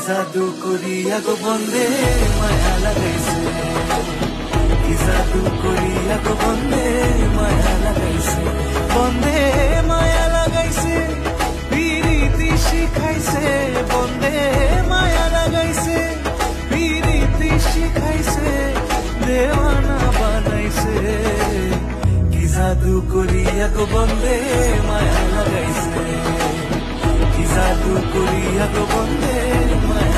জাদু করিয়া গো বন্দে মায়া লাগাইছে, কি জাদু করিয়া গো বন্দে মায়া লাগাইছে, বন্দে মায়া লাগাইছে, পিরিতি শিখাইছে, বন্দে মায়া লাগাইছে, পিরিতি শিখাইছে, দেওয়ানা বানাইছে, কি জাদু করিয়া গো বন্দে মায়া লাগাইছে, কি জাদু করিয়া গো বন্দে মায়া